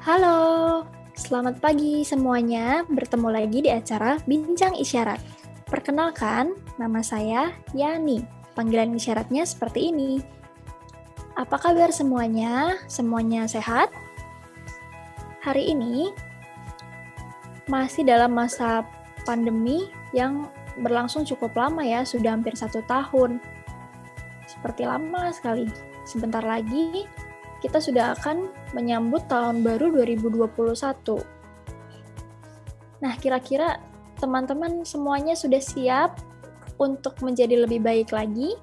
Halo, selamat pagi semuanya. Bertemu lagi di acara Bincang Isyarat. Perkenalkan, nama saya Yani. Panggilan isyaratnya seperti ini. Apa kabar semuanya? Semuanya sehat? Hari ini masih dalam masa pandemi yang berlangsung cukup lama ya, sudah hampir 1 tahun. Seperti lama sekali. Sebentar lagi kita sudah akan menyambut tahun baru 2021. Nah, kira-kira teman-teman semuanya sudah siap untuk menjadi lebih baik lagi?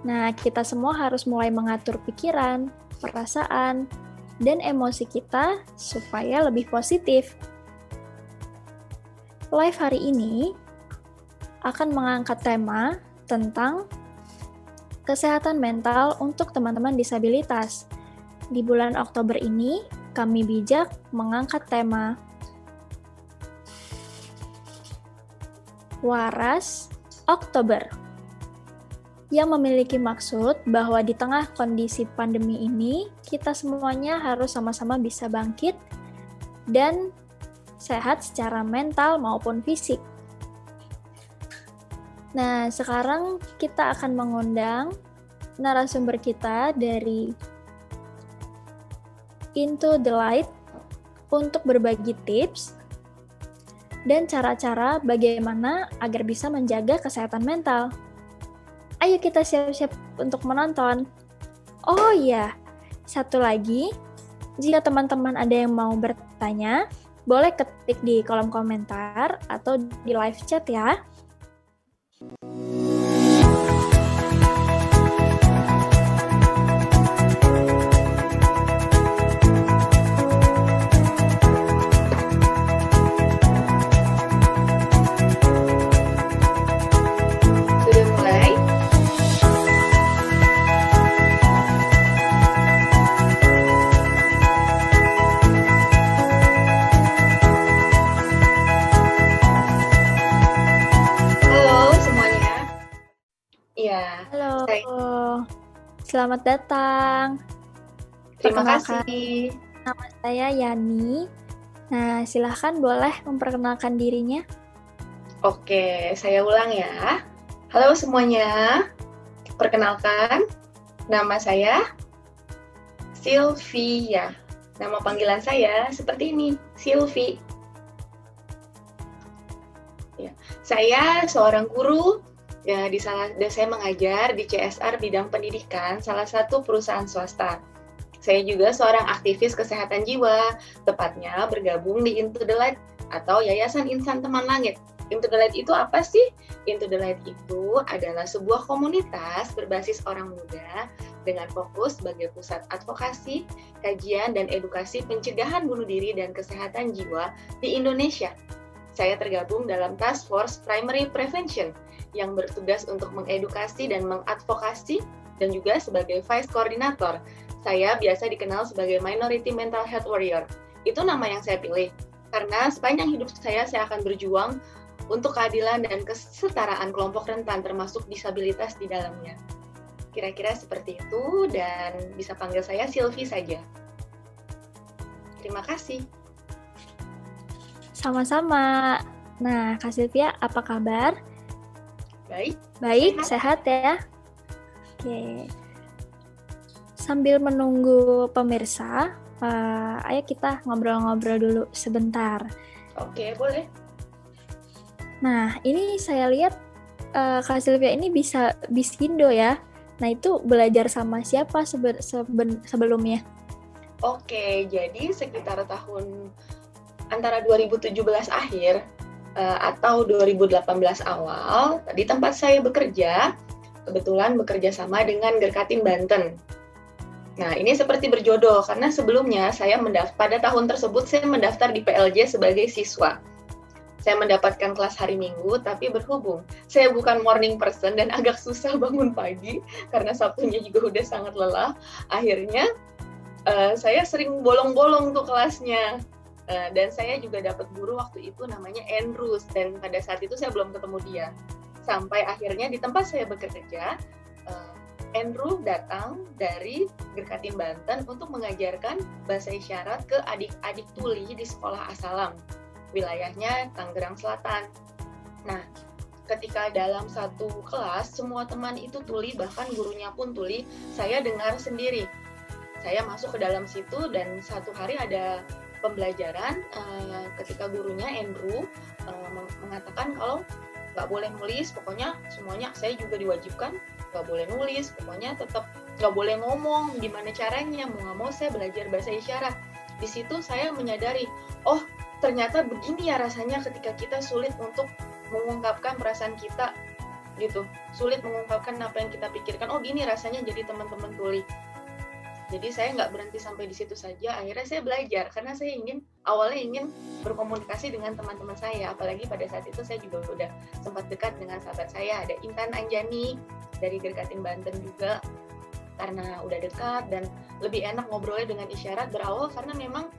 Nah, kita semua harus mulai mengatur pikiran, perasaan, dan emosi kita supaya lebih positif. Live hari ini akan mengangkat tema tentang kesehatan mental untuk teman-teman disabilitas. Di bulan Oktober ini, kami bijak mengangkat tema Waras Oktober, yang memiliki maksud bahwa di tengah kondisi pandemi ini, kita semuanya harus sama-sama bisa bangkit dan sehat secara mental maupun fisik. Nah, sekarang kita akan mengundang narasumber kita dari Into the Light untuk berbagi tips dan cara-cara bagaimana agar bisa menjaga kesehatan mental. Ayo kita siap-siap untuk menonton. Oh iya, satu lagi, jika teman-teman ada yang mau bertanya, boleh ketik di kolom komentar atau di live chat ya. Selamat datang. Terima kasih. Nama saya Yani. Nah, silahkan boleh memperkenalkan dirinya. Oke, saya ulang ya. Halo semuanya. Perkenalkan, nama saya Sylvia. Nama panggilan saya seperti ini, Sylvie. Ya, saya seorang guru. Ya, saya mengajar di CSR bidang pendidikan, salah satu perusahaan swasta. Saya juga seorang aktivis kesehatan jiwa, tepatnya bergabung di Into the Light atau Yayasan Insan Teman Langit. Into the Light itu apa sih? Into the Light itu adalah sebuah komunitas berbasis orang muda dengan fokus sebagai pusat advokasi, kajian, dan edukasi pencegahan bunuh diri dan kesehatan jiwa di Indonesia. Saya tergabung dalam Task Force Primary Prevention yang bertugas untuk mengedukasi dan mengadvokasi, dan juga sebagai Vice Coordinator. Saya biasa dikenal sebagai Minority Mental Health Warrior. Itu nama yang saya pilih, karena sepanjang hidup saya akan berjuang untuk keadilan dan kesetaraan kelompok rentan, termasuk disabilitas di dalamnya. Kira-kira seperti itu, dan bisa panggil saya Sylvie saja. Terima kasih. Sama-sama. Nah, Kak Sylvia, apa kabar? Baik, sehat ya. Oke. Sambil menunggu pemirsa, ayo kita ngobrol-ngobrol dulu sebentar. Oke, boleh. Nah, ini saya lihat Kak Sylvia ini bisa Bisindo ya. Nah, itu belajar sama siapa sebelumnya? Oke, jadi sekitar tahun antara 2017 akhir atau 2018 awal, di tempat saya bekerja, kebetulan bekerja sama dengan Gerkatim Banten. Nah, ini seperti berjodoh, karena sebelumnya pada tahun tersebut saya mendaftar di PLJ sebagai siswa. Saya mendapatkan kelas hari Minggu, tapi berhubung saya bukan morning person dan agak susah bangun pagi, karena Sabtunya juga udah sangat lelah, akhirnya saya sering bolong-bolong tuh kelasnya. Dan saya juga dapat guru waktu itu namanya Andrews, dan pada saat itu saya belum ketemu dia. Sampai akhirnya di tempat saya bekerja, Andrew datang dari Gerkatin Banten untuk mengajarkan bahasa isyarat ke adik-adik tuli di sekolah Asalam, wilayahnya Tangerang Selatan. Nah, ketika dalam satu kelas, semua teman itu tuli, bahkan gurunya pun tuli, saya dengar sendiri. Saya masuk ke dalam situ dan satu hari ada pembelajaran ketika gurunya Andrew mengatakan kalau nggak boleh nulis, pokoknya semuanya saya juga diwajibkan nggak boleh nulis, pokoknya tetap nggak boleh ngomong, gimana caranya, mau nggak mau saya belajar bahasa isyarat. Di situ saya menyadari, oh ternyata begini ya rasanya ketika kita sulit untuk mengungkapkan perasaan kita gitu, sulit mengungkapkan apa yang kita pikirkan, oh gini rasanya jadi teman-teman tuli. Jadi saya nggak berhenti sampai di situ saja, akhirnya saya belajar karena saya awalnya ingin berkomunikasi dengan teman-teman saya, apalagi pada saat itu saya juga udah sempat dekat dengan sahabat saya, ada Intan Anjani dari Gerkatin Banten juga, karena udah dekat dan lebih enak ngobrolnya dengan isyarat. Berawal karena memang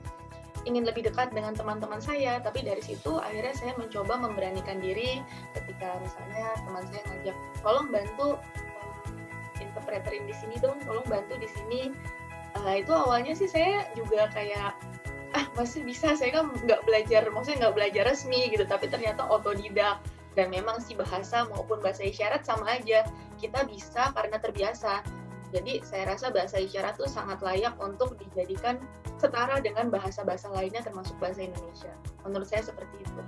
ingin lebih dekat dengan teman-teman saya, tapi dari situ akhirnya saya mencoba memberanikan diri ketika misalnya teman saya ngajak, tolong bantu interpreterin di sini dong, tolong bantu di sini. Itu awalnya sih saya juga kayak masih bisa, saya kan nggak belajar resmi gitu, tapi ternyata otodidak. Dan memang sih bahasa maupun bahasa isyarat sama aja, kita bisa karena terbiasa. Jadi saya rasa bahasa isyarat tuh sangat layak untuk dijadikan setara dengan bahasa-bahasa lainnya termasuk bahasa Indonesia. Menurut saya seperti itu.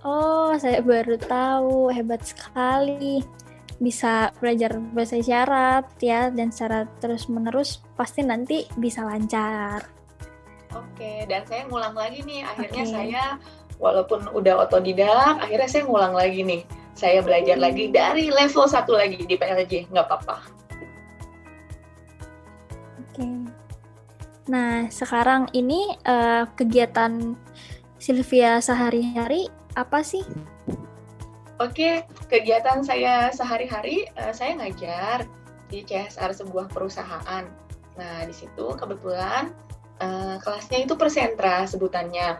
Oh, saya baru tahu, hebat sekali. Bisa belajar bahasa isyarat ya, dan secara terus-menerus pasti nanti bisa lancar. Oke, dan saya ngulang lagi nih, akhirnya saya walaupun udah otodidak, akhirnya saya ngulang lagi nih. Saya belajar lagi dari level 1 lagi di PLJ, nggak apa-apa. Oke. Nah, sekarang ini kegiatan Sylvia sehari-hari apa sih? Oke, kegiatan saya sehari-hari, saya ngajar di CSR sebuah perusahaan. Nah, di situ kebetulan kelasnya itu persentra sebutannya.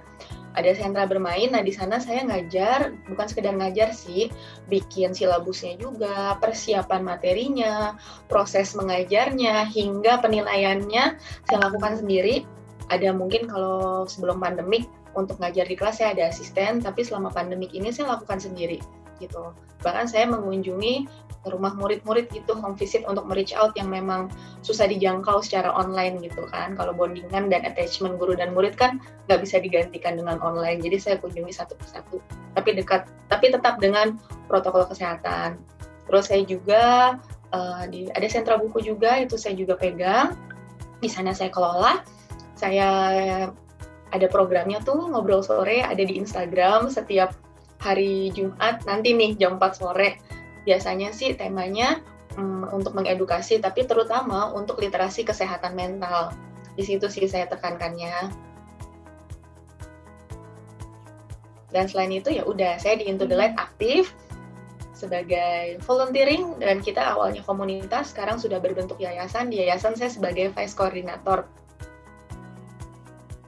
Ada sentra bermain, nah di sana saya ngajar, bukan sekedar ngajar sih, bikin silabusnya juga, persiapan materinya, proses mengajarnya, hingga penilaiannya saya lakukan sendiri. Ada mungkin kalau sebelum pandemik, untuk ngajar di kelas saya ada asisten, tapi selama pandemik ini saya lakukan sendiri gitu. Bahkan saya mengunjungi rumah murid-murid gitu, home visit untuk reach out yang memang susah dijangkau secara online gitu kan. Kalau bondingan dan attachment guru dan murid kan nggak bisa digantikan dengan online. Jadi saya kunjungi satu persatu, tapi dekat, tapi tetap dengan protokol kesehatan. Terus saya juga ada sentra buku juga, itu saya juga pegang. Di sana saya kelola. Saya ada programnya tuh ngobrol sore, ada di Instagram setiap hari Jumat nanti nih jam 4 sore. Biasanya sih temanya untuk mengedukasi, tapi terutama untuk literasi kesehatan mental. Di situ sih saya tekankannya. Dan selain itu ya udah, saya di Into the Light aktif sebagai volunteering, dan kita awalnya komunitas, sekarang sudah berbentuk yayasan. Di yayasan saya sebagai vice koordinator.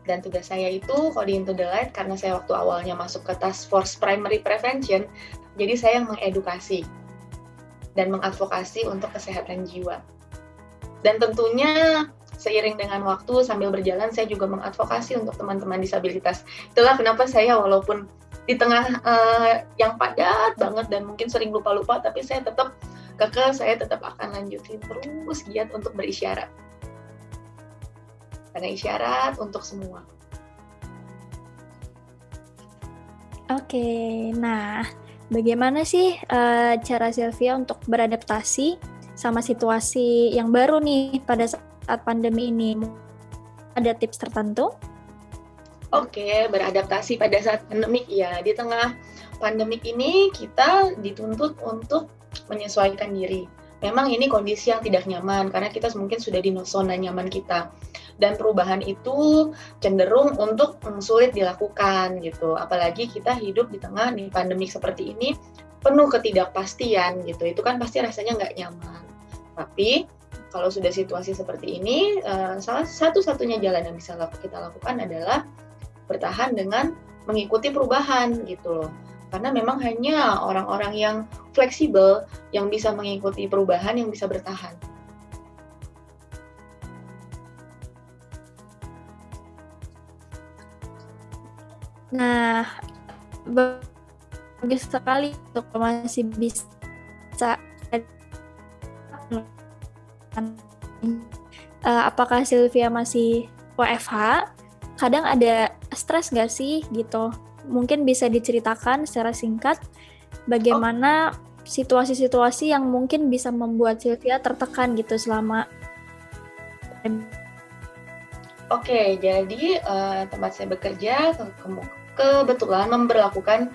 Dan tugas saya itu kalau di Into the Light, karena saya waktu awalnya masuk ke Task Force Primary Prevention, jadi saya yang mengedukasi dan mengadvokasi untuk kesehatan jiwa. Dan tentunya seiring dengan waktu sambil berjalan, saya juga mengadvokasi untuk teman-teman disabilitas. Itulah kenapa saya walaupun di tengah yang padat banget dan mungkin sering lupa-lupa, tapi saya tetap kekeh, saya tetap akan lanjutin terus giat untuk berisyarat. Karena isyarat untuk semua. Oke, nah bagaimana sih cara Sylvia untuk beradaptasi sama situasi yang baru nih pada saat pandemi ini? Ada tips tertentu? Oke, beradaptasi pada saat pandemik ya. Di tengah pandemik ini kita dituntut untuk menyesuaikan diri. Memang ini kondisi yang tidak nyaman karena kita mungkin sudah di zona nyaman kita. Dan perubahan itu cenderung untuk sulit dilakukan gitu. Apalagi kita hidup di tengah nih pandemik seperti ini penuh ketidakpastian gitu. Itu kan pasti rasanya nggak nyaman. Tapi kalau sudah situasi seperti ini, salah satu-satunya jalan yang bisa kita lakukan adalah bertahan dengan mengikuti perubahan gitu loh. Karena memang hanya orang-orang yang fleksibel yang bisa mengikuti perubahan, yang bisa bertahan. Nah, bagus sekali untuk masih bisa. Apakah Sylvia masih WFH? Kadang ada stres nggak sih gitu? Mungkin bisa diceritakan secara singkat bagaimana situasi-situasi yang mungkin bisa membuat Sylvia tertekan gitu selama. Oke, jadi tempat saya bekerja kebetulan memberlakukan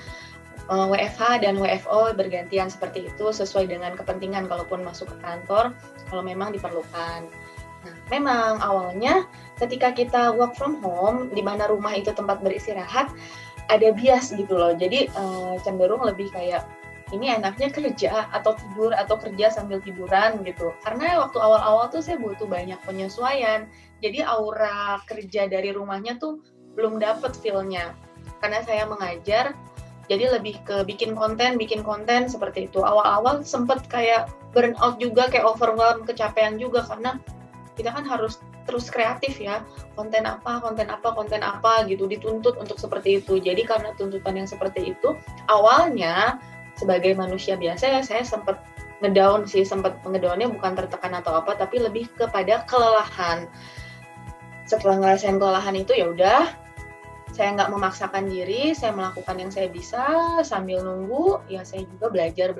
WFH dan WFO bergantian seperti itu sesuai dengan kepentingan kalaupun masuk ke kantor kalau memang diperlukan. Nah, memang awalnya ketika kita work from home di mana rumah itu tempat beristirahat ada bias gitu loh. Jadi cenderung lebih kayak ini enaknya kerja atau tidur atau kerja sambil tiduran gitu. Karena waktu awal-awal tuh saya butuh banyak penyesuaian. Jadi aura kerja dari rumahnya tuh belum dapet feel-nya. Karena saya mengajar, jadi lebih ke bikin konten seperti itu. Awal-awal sempet kayak burn out juga, kayak overwhelm, kecapean juga karena kita kan harus terus kreatif ya. Konten apa gitu, dituntut untuk seperti itu. Jadi karena tuntutan yang seperti itu, awalnya sebagai manusia biasa ya saya sempat ngedown sih, sempat ngedownnya bukan tertekan atau apa, tapi lebih kepada kelelahan. Setelah ngerasain kelelahan itu ya udah, saya nggak memaksakan diri, saya melakukan yang saya bisa sambil nunggu, ya saya juga belajar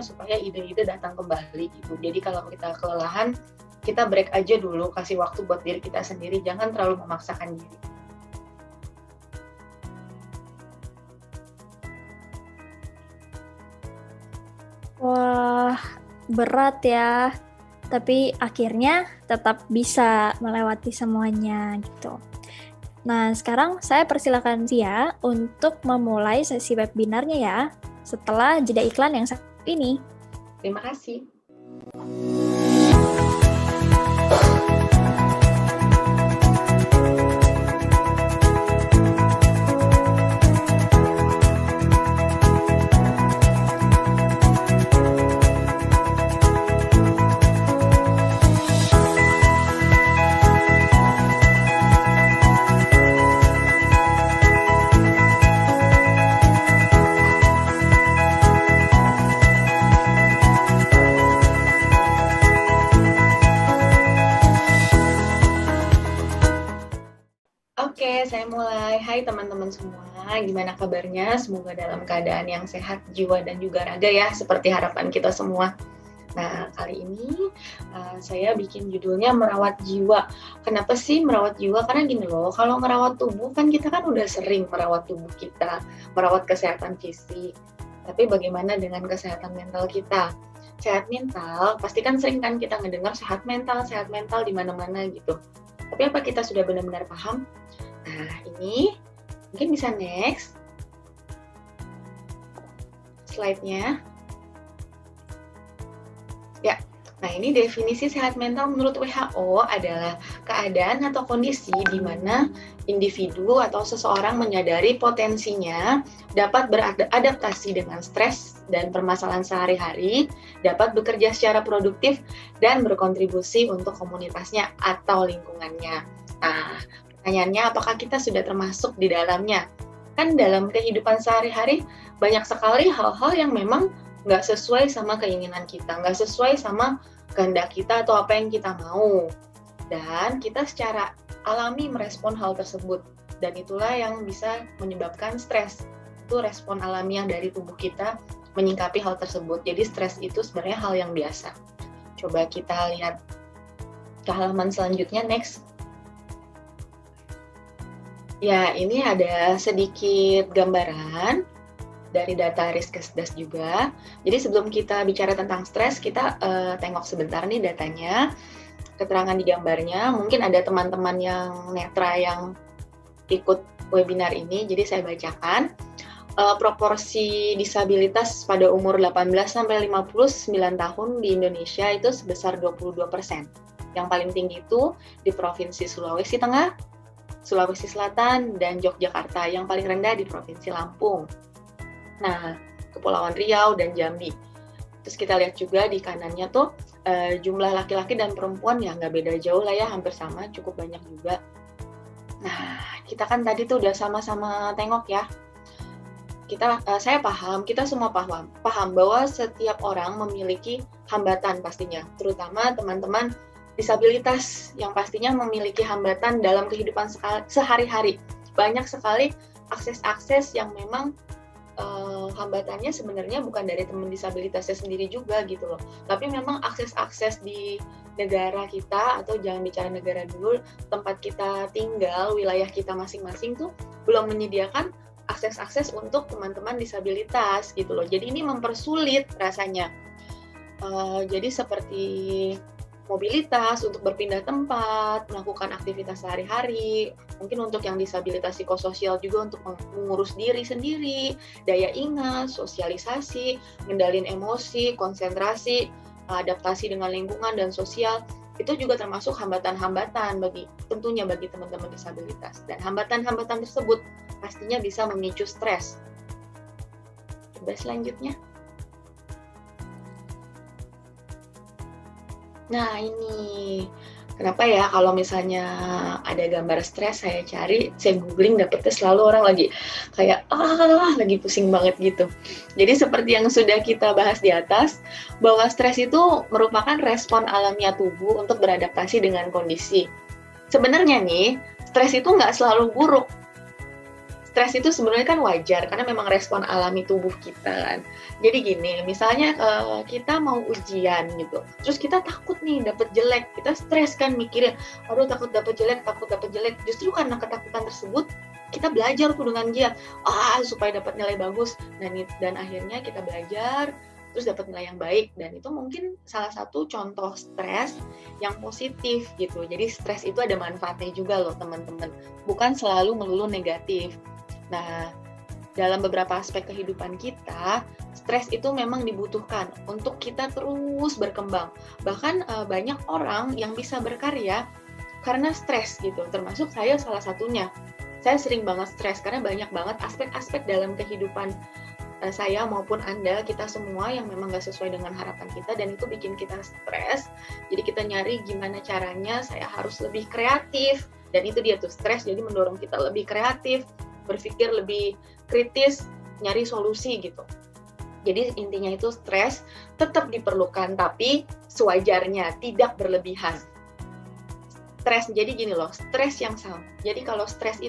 supaya ide-ide datang kembali gitu. Jadi kalau kita kelelahan, kita break aja dulu, kasih waktu buat diri kita sendiri, jangan terlalu memaksakan diri. Wah, berat ya. Tapi akhirnya tetap bisa melewati semuanya gitu. Nah, sekarang saya persilakan Tia untuk memulai sesi webinarnya ya, setelah jeda iklan yang satu ini. Terima kasih. Oke, saya mulai. Hai teman-teman semua, gimana kabarnya? Semoga dalam keadaan yang sehat jiwa dan juga raga ya, seperti harapan kita semua. Nah, kali ini saya bikin judulnya merawat jiwa. Kenapa sih merawat jiwa? Karena gini loh, kalau merawat tubuh kan kita kan udah sering merawat tubuh kita, merawat kesehatan fisik. Tapi bagaimana dengan kesehatan mental kita? Sehat mental, pasti kan sering kan kita ngedengar sehat mental di mana-mana gitu. Tapi apa kita sudah benar-benar paham? Nah, ini mungkin bisa next slide-nya. Ya, nah ini definisi sehat mental menurut WHO adalah keadaan atau kondisi di mana individu atau seseorang menyadari potensinya, dapat beradaptasi dengan stres dan permasalahan sehari-hari, dapat bekerja secara produktif, dan berkontribusi untuk komunitasnya atau lingkungannya. Nah, pertanyaannya apakah kita sudah termasuk di dalamnya? Kan dalam kehidupan sehari-hari banyak sekali hal-hal yang memang nggak sesuai sama keinginan kita, nggak sesuai sama kehendak kita atau apa yang kita mau. Dan kita secara alami merespon hal tersebut. Dan itulah yang bisa menyebabkan stres. Itu respon alamiah dari tubuh kita menyikapi hal tersebut. Jadi stres itu sebenarnya hal yang biasa. Coba kita lihat ke halaman selanjutnya, next. Ya, ini ada sedikit gambaran dari data Riskesdas juga. Jadi sebelum kita bicara tentang stres, kita tengok sebentar nih datanya, keterangan di gambarnya. Mungkin ada teman-teman yang netra yang ikut webinar ini, jadi saya bacakan. Proporsi disabilitas pada umur 18-59 tahun di Indonesia itu sebesar 22%. Yang paling tinggi itu di Provinsi Sulawesi Tengah, Sulawesi Selatan, dan Yogyakarta. Yang paling rendah di Provinsi Lampung. Nah, Kepulauan Riau dan Jambi. Terus kita lihat juga di kanannya tuh jumlah laki-laki dan perempuan ya nggak beda jauh lah ya, hampir sama, cukup banyak juga. Nah, kita kan tadi tuh udah sama-sama tengok ya. Saya paham, kita semua paham bahwa setiap orang memiliki hambatan pastinya, terutama teman-teman disabilitas yang pastinya memiliki hambatan dalam kehidupan sehari-hari. Banyak sekali akses-akses yang memang hambatannya sebenarnya bukan dari teman disabilitasnya sendiri juga gitu loh, tapi memang akses-akses di negara kita, atau jangan bicara negara dulu, tempat kita tinggal, wilayah kita masing-masing tuh belum menyediakan akses-akses untuk teman-teman disabilitas gitu loh. Jadi ini mempersulit rasanya. Jadi seperti mobilitas untuk berpindah tempat, melakukan aktivitas sehari-hari, mungkin untuk yang disabilitas psikososial juga untuk mengurus diri sendiri, daya ingat, sosialisasi, ngendalin emosi, konsentrasi, adaptasi dengan lingkungan dan sosial, itu juga termasuk hambatan-hambatan tentunya bagi teman-teman disabilitas. Dan hambatan-hambatan tersebut pastinya bisa memicu stres. Coba selanjutnya. Nah ini, kenapa ya kalau misalnya ada gambar stres, saya googling, dapetnya selalu orang lagi kayak lagi pusing banget gitu. Jadi seperti yang sudah kita bahas di atas, bahwa stres itu merupakan respon alamiah tubuh untuk beradaptasi dengan kondisi. Sebenarnya nih, stres itu nggak selalu buruk. Stres itu sebenarnya kan wajar, karena memang respon alami tubuh kita kan. Jadi gini, misalnya kita mau ujian gitu, terus kita takut nih dapet jelek, kita stres kan mikirin, aduh takut dapet jelek. Justru karena ketakutan tersebut, kita belajar tuh dengan giat, supaya dapat nilai bagus, dan akhirnya kita belajar, terus dapat nilai yang baik, dan itu mungkin salah satu contoh stres yang positif gitu. Jadi stres itu ada manfaatnya juga loh teman-teman, bukan selalu melulu negatif. Nah, dalam beberapa aspek kehidupan kita, stres itu memang dibutuhkan untuk kita terus berkembang. Bahkan banyak orang yang bisa berkarya karena stres gitu, termasuk saya salah satunya. Saya sering banget stres karena banyak banget aspek-aspek dalam kehidupan saya maupun Anda, kita semua yang memang gak sesuai dengan harapan kita, dan itu bikin kita stres. Jadi kita nyari gimana caranya saya harus lebih kreatif, dan itu dia tuh stres, jadi mendorong kita lebih kreatif, berpikir lebih kritis, nyari solusi gitu. Jadi intinya itu stres tetap diperlukan, tapi sewajarnya, tidak berlebihan. Stres, jadi gini loh, stres yang sama. Jadi kalau stres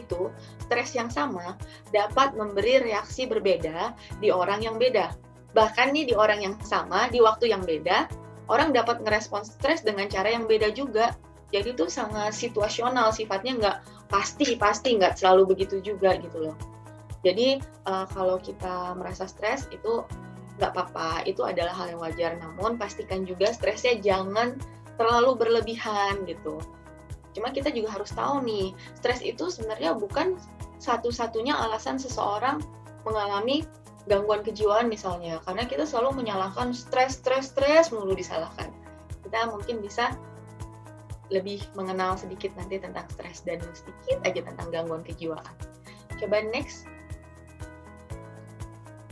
yang sama dapat memberi reaksi berbeda di orang yang beda. Bahkan nih di orang yang sama, di waktu yang beda, orang dapat ngerespon stres dengan cara yang beda juga. Jadi itu sangat situasional, sifatnya nggak pasti nggak selalu begitu juga gitu loh. Jadi kalau kita merasa stres itu nggak apa-apa, itu adalah hal yang wajar. Namun pastikan juga stresnya jangan terlalu berlebihan gitu. Cuma kita juga harus tahu nih, stres itu sebenarnya bukan satu-satunya alasan seseorang mengalami gangguan kejiwaan misalnya. Karena kita selalu menyalahkan stres melulu disalahkan. Kita mungkin bisa lebih mengenal sedikit nanti tentang stres dan sedikit aja tentang gangguan kejiwaan. Coba next.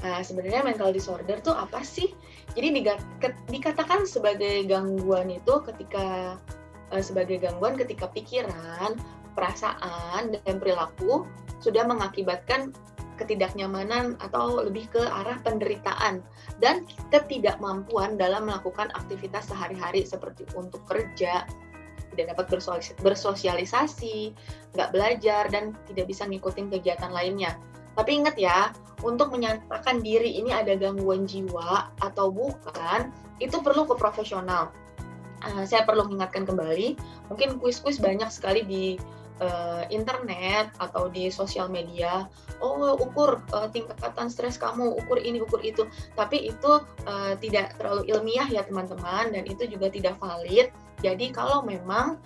Nah, sebenarnya mental disorder tuh apa sih? Jadi dikatakan sebagai gangguan itu ketika pikiran, perasaan, dan perilaku sudah mengakibatkan ketidaknyamanan atau lebih ke arah penderitaan dan ketidakmampuan dalam melakukan aktivitas sehari-hari seperti untuk kerja, tidak dapat bersosialisasi, nggak belajar, dan tidak bisa ngikutin kegiatan lainnya. Tapi ingat ya, untuk menyatakan diri ini ada gangguan jiwa atau bukan, itu perlu ke profesional. Saya perlu mengingatkan kembali, mungkin kuis-kuis banyak sekali di internet atau di sosial media. Ukur tingkatan stres kamu, ukur ini, ukur itu. Tapi itu tidak terlalu ilmiah ya teman-teman, dan itu juga tidak valid. Jadi kalau memang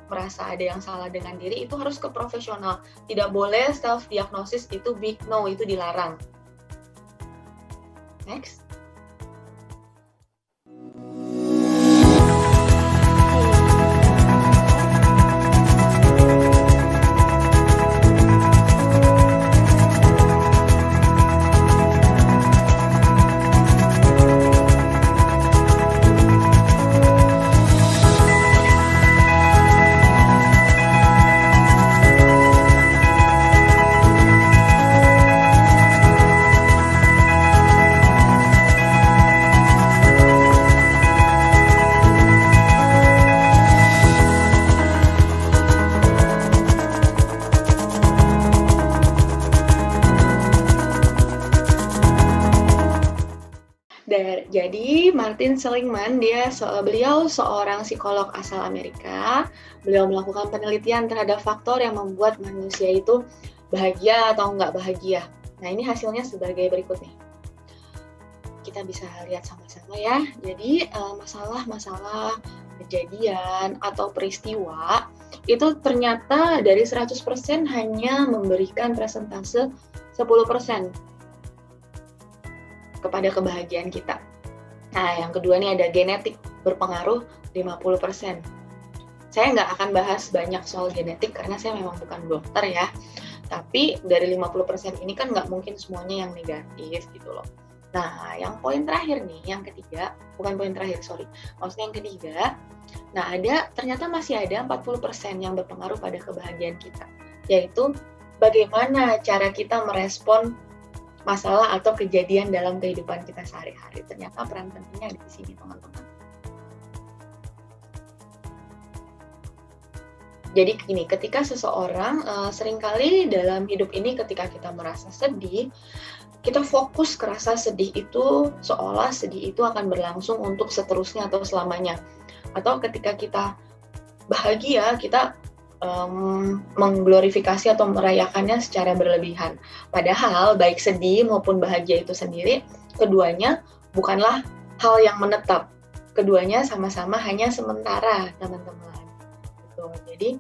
merasa ada yang salah dengan diri, itu harus ke profesional. Tidak boleh self-diagnosis, itu big no, itu dilarang. Next. Jadi Martin Seligman beliau seorang psikolog asal Amerika. Beliau melakukan penelitian terhadap faktor yang membuat manusia itu bahagia atau nggak bahagia. Nah, ini hasilnya sebagai berikut nih. Kita bisa lihat sama-sama ya. Jadi masalah-masalah kejadian atau peristiwa itu ternyata dari 100% hanya memberikan persentase 10% kepada kebahagiaan kita. Nah, yang kedua nih ada genetik berpengaruh 50%. Saya nggak akan bahas banyak soal genetik karena saya memang bukan dokter ya. Tapi dari 50% ini kan nggak mungkin semuanya yang negatif gitu loh. Nah, yang poin terakhir nih, yang ketiga, bukan poin terakhir, sorry. Maksudnya yang ketiga, nah ternyata masih ada 40% yang berpengaruh pada kebahagiaan kita. Yaitu bagaimana cara kita merespon masalah atau kejadian dalam kehidupan kita sehari-hari. Ternyata peran pentingnya ada di sini, teman-teman. Jadi gini, ketika seseorang seringkali dalam hidup ini ketika kita merasa sedih, kita fokus ke rasa sedih itu seolah sedih itu akan berlangsung untuk seterusnya atau selamanya. Atau ketika kita bahagia, kita mengglorifikasi atau merayakannya secara berlebihan. Padahal baik sedih maupun bahagia itu sendiri, keduanya bukanlah hal yang menetap. Keduanya sama-sama hanya sementara, teman-teman. Gitu. Jadi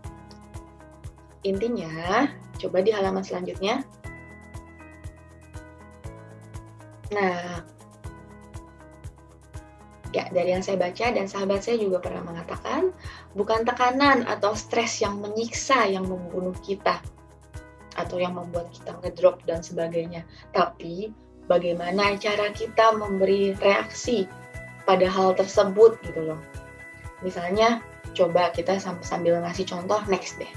intinya, coba di halaman selanjutnya. Nah, ya, dari yang saya baca dan sahabat saya juga pernah mengatakan, bukan tekanan atau stres yang menyiksa yang membunuh kita atau yang membuat kita ngedrop dan sebagainya, tapi bagaimana cara kita memberi reaksi pada hal tersebut gitu loh. Misalnya, coba kita sambil ngasih contoh, next deh.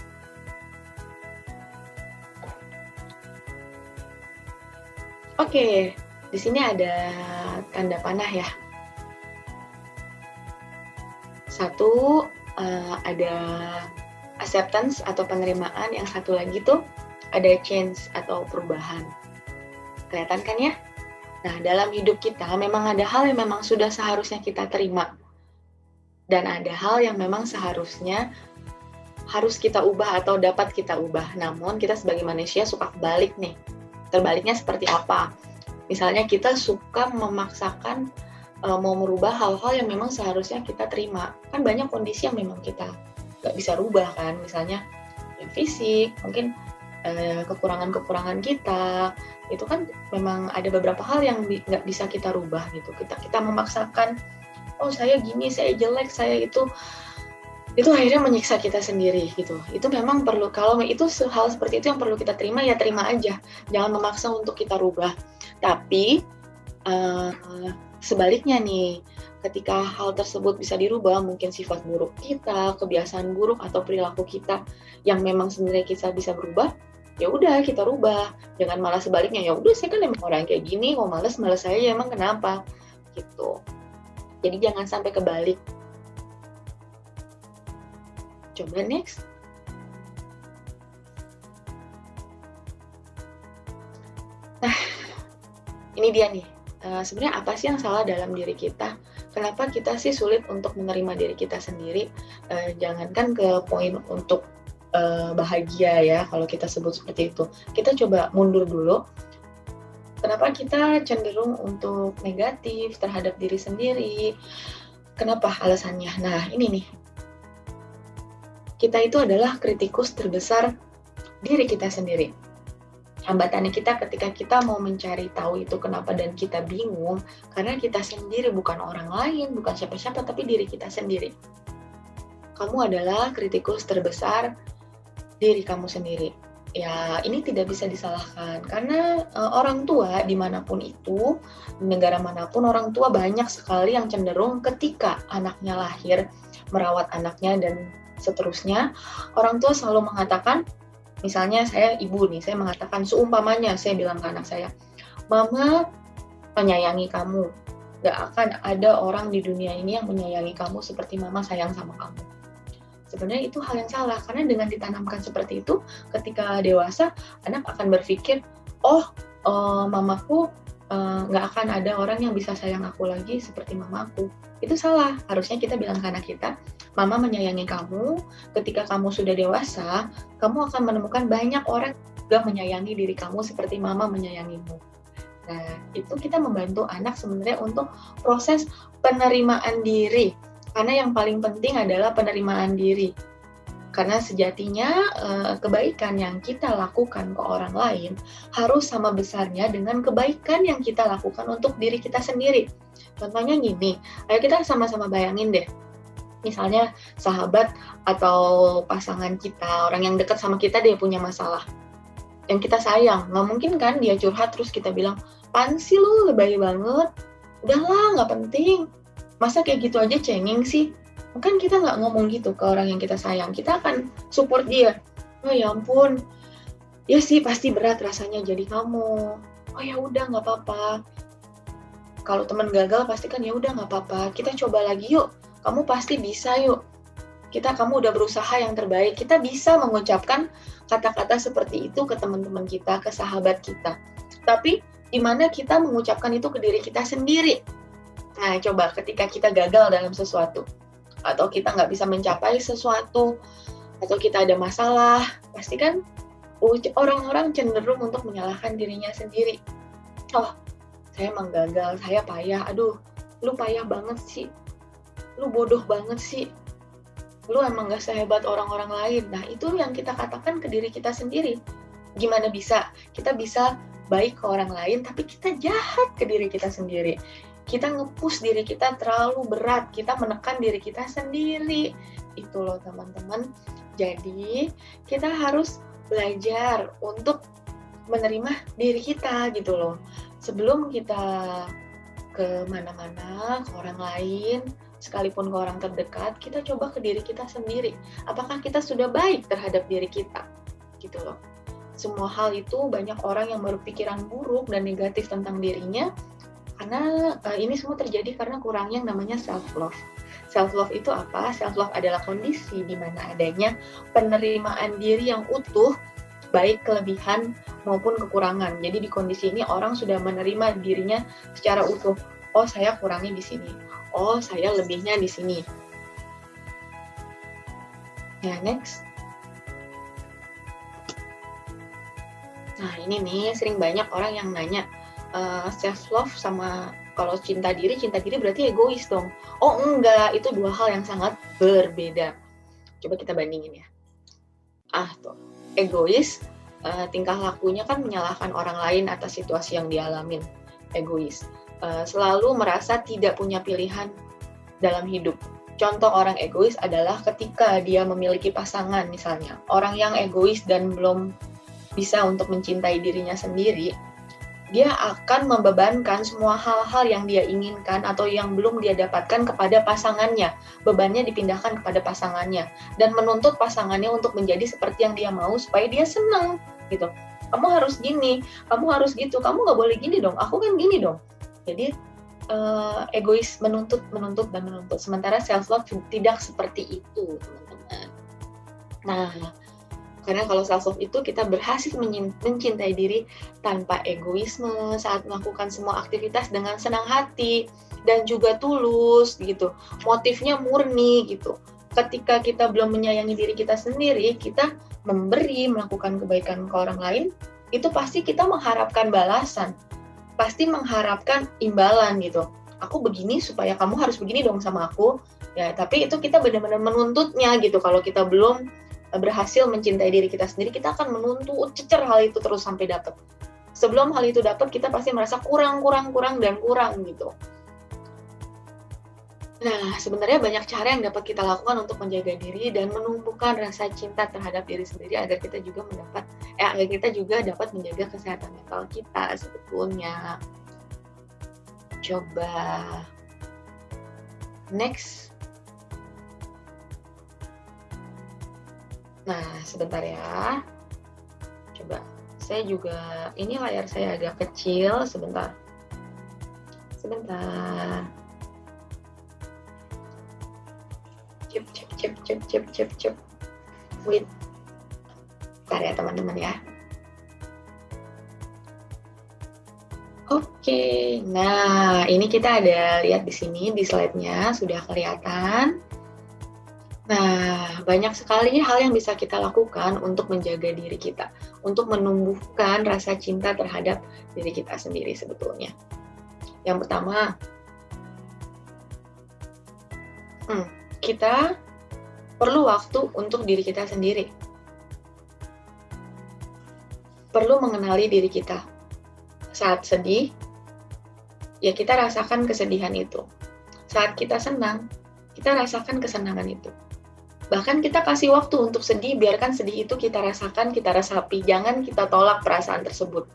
Oke, di sini ada tanda panah ya. Satu, ada acceptance atau penerimaan, yang satu lagi tuh ada change atau perubahan. Kelihatan kan ya? Nah, dalam hidup kita memang ada hal yang memang sudah seharusnya kita terima. Dan ada hal yang memang seharusnya harus kita ubah atau dapat kita ubah. Namun kita sebagai manusia suka kebalik nih. Terbaliknya seperti apa? Misalnya kita suka memaksakan mau merubah hal-hal yang memang seharusnya kita terima. Kan banyak kondisi yang memang kita nggak bisa rubah kan, misalnya yang fisik, mungkin kekurangan-kekurangan kita, itu kan memang ada beberapa hal yang nggak bisa kita rubah gitu. Kita memaksakan, oh saya gini, saya jelek, saya itu akhirnya menyiksa kita sendiri gitu. Itu memang perlu, kalau itu hal seperti itu yang perlu kita terima, ya terima aja. Jangan memaksa untuk kita rubah. Tapi sebaliknya nih, ketika hal tersebut bisa dirubah, mungkin sifat buruk kita, kebiasaan buruk atau perilaku kita yang memang sebenarnya kita bisa berubah, ya udah kita rubah. Jangan malah sebaliknya, ya udah saya kan emang orang kayak gini, mau males saya ya emang kenapa gitu. Jadi jangan sampai kebalik. Coba next. Nah, ini dia nih. Sebenarnya apa sih yang salah dalam diri kita? Kenapa kita sih sulit untuk menerima diri kita sendiri? Jangankan ke poin untuk bahagia ya, kalau kita sebut seperti itu. Kita coba mundur dulu. Kenapa kita cenderung untuk negatif terhadap diri sendiri? Kenapa alasannya? Nah, ini nih. Kita itu adalah kritikus terbesar diri kita sendiri. Hambatannya kita ketika kita mau mencari tahu itu kenapa dan kita bingung, karena kita sendiri, bukan orang lain, bukan siapa-siapa, tapi diri kita sendiri. Kamu adalah kritikus terbesar diri kamu sendiri. Ya, ini tidak bisa disalahkan, karena orang tua dimanapun itu, di negara manapun, orang tua banyak sekali yang cenderung ketika anaknya lahir, merawat anaknya dan seterusnya, orang tua selalu mengatakan, misalnya saya ibu nih, saya mengatakan seumpamanya, saya bilang ke anak saya, Mama menyayangi kamu, gak akan ada orang di dunia ini yang menyayangi kamu seperti Mama sayang sama kamu. Sebenarnya itu hal yang salah, karena dengan ditanamkan seperti itu, ketika dewasa, anak akan berpikir, mamaku nggak akan ada orang yang bisa sayang aku lagi seperti mamaku. Itu salah. Harusnya kita bilang ke anak kita, mama menyayangi kamu, ketika kamu sudah dewasa, kamu akan menemukan banyak orang juga menyayangi diri kamu seperti mama menyayangimu. Nah, itu kita membantu anak sebenarnya untuk proses penerimaan diri. Karena yang paling penting adalah penerimaan diri. Karena sejatinya kebaikan yang kita lakukan ke orang lain harus sama besarnya dengan kebaikan yang kita lakukan untuk diri kita sendiri. Contohnya gini, ayo kita sama-sama bayangin deh. Misalnya sahabat atau pasangan kita, orang yang dekat sama kita dia punya masalah. Yang kita sayang, nggak mungkin kan dia curhat terus kita bilang, "Apaan sih lu, lebay banget, udahlah nggak penting, masa kayak gitu aja cengeng sih." Kan kita nggak ngomong gitu ke orang yang kita sayang, kita akan support dia. "Oh ya ampun, ya sih pasti berat rasanya jadi kamu, oh ya udah nggak apa-apa." Kalau teman gagal pasti kan ya udah nggak apa-apa, kita coba lagi yuk, kamu pasti bisa yuk. Kamu udah berusaha yang terbaik. Kita bisa mengucapkan kata-kata seperti itu ke teman-teman kita, ke sahabat kita. Tapi di mana kita mengucapkan itu ke diri kita sendiri? Nah, coba ketika kita gagal dalam sesuatu, atau kita nggak bisa mencapai sesuatu, atau kita ada masalah, pasti kan orang-orang cenderung untuk menyalahkan dirinya sendiri. Oh, saya emang gagal, saya payah, aduh, lu payah banget sih, lu bodoh banget sih, lu emang gak sehebat orang-orang lain. Nah, itu yang kita katakan ke diri kita sendiri. Gimana bisa? Kita bisa baik ke orang lain, tapi kita jahat ke diri kita sendiri. Kita nge-push diri kita terlalu berat, kita menekan diri kita sendiri. Itu loh teman-teman. Jadi, kita harus belajar untuk menerima diri kita gitu loh. Sebelum kita ke mana-mana, ke orang lain, sekalipun ke orang terdekat, kita coba ke diri kita sendiri. Apakah kita sudah baik terhadap diri kita? Gitu loh. Semua hal itu banyak orang yang berpikiran buruk dan negatif tentang dirinya, karena ini semua terjadi karena kurangnya yang namanya self-love. Self-love itu apa? Self-love adalah kondisi di mana adanya penerimaan diri yang utuh, baik kelebihan maupun kekurangan. Jadi di kondisi ini orang sudah menerima dirinya secara utuh. Oh, saya kurangnya di sini. Oh, saya lebihnya di sini. Ya, next. Nah, ini nih sering banyak orang yang nanya, self-love sama kalau cinta diri berarti egois dong. Oh, enggak, itu dua hal yang sangat berbeda. Coba kita bandingin ya. Tuh, egois, tingkah lakunya kan menyalahkan orang lain atas situasi yang dialamin. Egois. Selalu merasa tidak punya pilihan dalam hidup. Contoh orang egois adalah ketika dia memiliki pasangan misalnya. Orang yang egois dan belum bisa untuk mencintai dirinya sendiri, dia akan membebankan semua hal-hal yang dia inginkan atau yang belum dia dapatkan kepada pasangannya. Bebannya dipindahkan kepada pasangannya dan menuntut pasangannya untuk menjadi seperti yang dia mau supaya dia senang gitu. Kamu harus gini, kamu harus gitu, kamu nggak boleh gini dong, aku kan gini dong. Jadi egois menuntut. Sementara self-love tidak seperti itu, teman-teman. Nah, karena kalau self-love itu kita berhasil mencintai diri tanpa egoisme saat melakukan semua aktivitas dengan senang hati dan juga tulus gitu. Motifnya murni gitu. Ketika kita belum menyayangi diri kita sendiri, kita melakukan kebaikan ke orang lain, itu pasti kita mengharapkan balasan. Pasti mengharapkan imbalan gitu. Aku begini supaya kamu harus begini dong sama aku. Ya, tapi itu kita benar-benar menuntutnya gitu. Kalau kita belum berhasil mencintai diri kita sendiri, kita akan menuntut cecer hal itu terus sampai dapat. Sebelum hal itu dapat, kita pasti merasa kurang gitu. Nah, sebenarnya banyak cara yang dapat kita lakukan untuk menjaga diri dan menumbuhkan rasa cinta terhadap diri sendiri agar kita juga dapat menjaga kesehatan mental kita sebetulnya. Coba next. Nah, sebentar ya. Coba, saya juga, ini layar saya agak kecil, sebentar. Cep. Wait. Bentar ya teman-teman ya. Oke, nah ini kita ada lihat di sini di slide-nya sudah kelihatan. Nah, banyak sekali hal yang bisa kita lakukan untuk menjaga diri kita, untuk menumbuhkan rasa cinta terhadap diri kita sendiri sebetulnya. Yang pertama, kita perlu waktu untuk diri kita sendiri. Perlu mengenali diri kita. Saat sedih, ya kita rasakan kesedihan itu. Saat kita senang, kita rasakan kesenangan itu. Bahkan kita kasih waktu untuk sedih, biarkan sedih itu kita rasakan, kita resapi. Jangan kita tolak perasaan tersebut.